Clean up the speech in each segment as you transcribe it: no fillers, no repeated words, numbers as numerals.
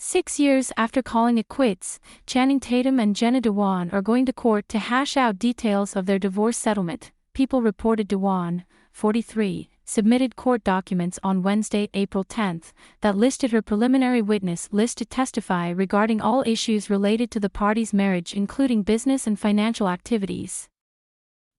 6 years after calling it quits, Channing Tatum and Jenna Dewan are going to court to hash out details of their divorce settlement. People reported Dewan, 43, submitted court documents on Wednesday, April 10, that listed her preliminary witness list to testify regarding all issues related to the parties' marriage, including business and financial activities.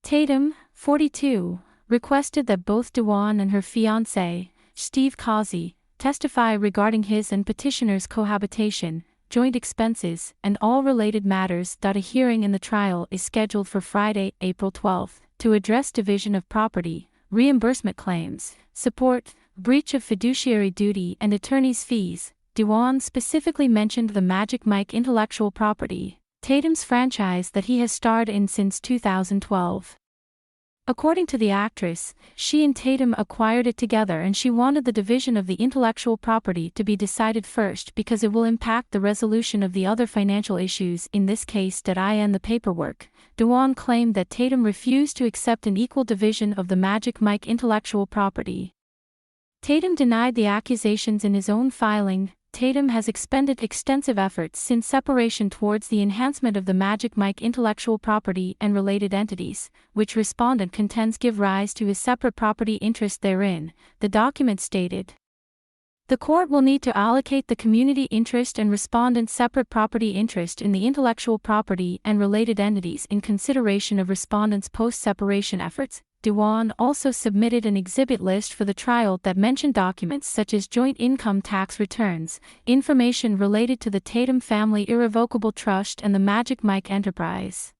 Tatum, 42, requested that both Dewan and her fiancé, Steve Causey, testify regarding his and petitioner's cohabitation, joint expenses, and all related matters. A hearing in the trial is scheduled for Friday, April 12, to address division of property, reimbursement claims, support, breach of fiduciary duty, and attorney's fees. Dewan specifically mentioned the Magic Mike intellectual property, Tatum's franchise that he has starred in since 2012. According to the actress, she and Tatum acquired it together and she wanted the division of the intellectual property to be decided first because it will impact the resolution of the other financial issues, in this case in the paperwork. Dewan claimed that Tatum refused to accept an equal division of the Magic Mike intellectual property. Tatum denied the accusations in his own filing. Tatum has expended extensive efforts since separation towards the enhancement of the Magic Mike intellectual property and related entities, which respondent contends give rise to his separate property interest therein, the document stated. The court will need to allocate the community interest and respondent's separate property interest in the intellectual property and related entities in consideration of respondent's post-separation efforts. Dewan also submitted an exhibit list for the trial that mentioned documents such as joint income tax returns, information related to the Tatum family irrevocable trust and the Magic Mike enterprise.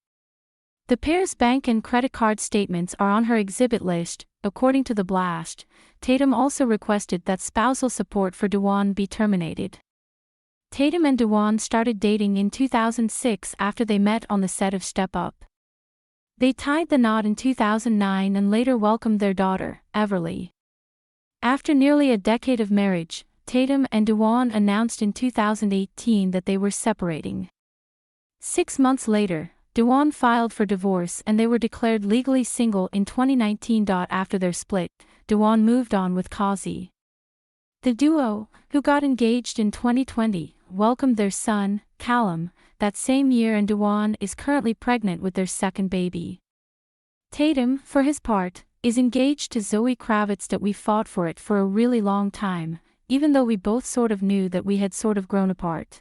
The pair's bank and credit card statements are on her exhibit list. According to the blast, Tatum also requested that spousal support for Dewan be terminated. Tatum and Dewan started dating in 2006 after they met on the set of Step Up. They tied the knot in 2009 and later welcomed their daughter, Everly. After nearly a decade of marriage, Tatum and Dewan announced in 2018 that they were separating. 6 months later, Dewan filed for divorce and they were declared legally single in 2019. After their split, Dewan moved on with Causey. The duo, who got engaged in 2020, welcomed their son, Callum, that same year, and Dewan is currently pregnant with their second baby. Tatum, for his part, is engaged to Zoe Kravitz. We fought for it for a really long time, even though we both sort of knew that we had sort of grown apart.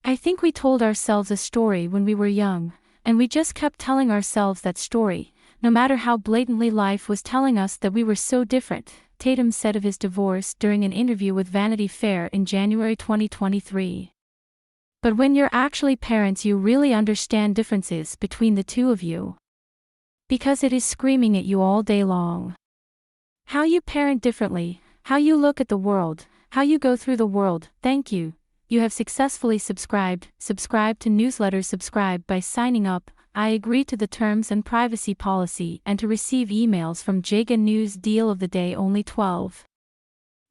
I think we told ourselves a story when we were young, and we just kept telling ourselves that story, no matter how blatantly life was telling us that we were so different, Tatum said of his divorce during an interview with Vanity Fair in January 2023. But when you're actually parents, you really understand differences between the two of you. Because it is screaming at you all day long. How you parent differently, how you look at the world, how you go through the world. Thank you. You have successfully subscribed. Subscribe to newsletters. Subscribe by signing up. I agree to the terms and privacy policy and to receive emails from Jaga News. Deal of the day: only 12.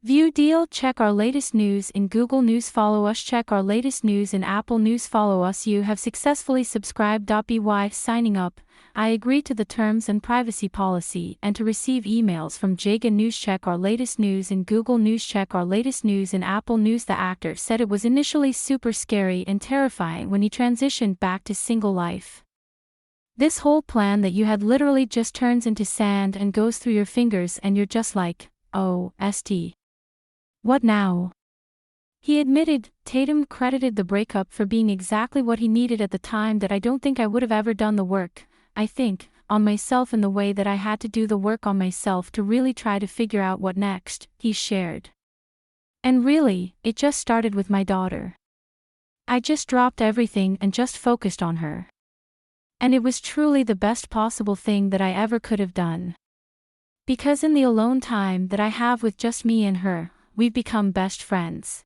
View deal. Check our latest news in Google News. Follow us. Check our latest news in Apple News. Follow us. You have successfully subscribed. By signing up, I agree to the terms and privacy policy and to receive emails from Jaga News. Check our latest news in Google News. Check our latest news in Apple News. The actor said it was initially super scary and terrifying when he transitioned back to single life. This whole plan that you had literally just turns into sand and goes through your fingers, and you're just like, oh, st. What now? He admitted. Tatum credited the breakup for being exactly what he needed at the time. That I don't think I would have ever done the work, I think, on myself in the way that I had to do the work on myself to really try to figure out what next, he shared. And really, it just started with my daughter. I just dropped everything and just focused on her. And it was truly the best possible thing that I ever could have done. Because in the alone time that I have with just me and her, we've become best friends.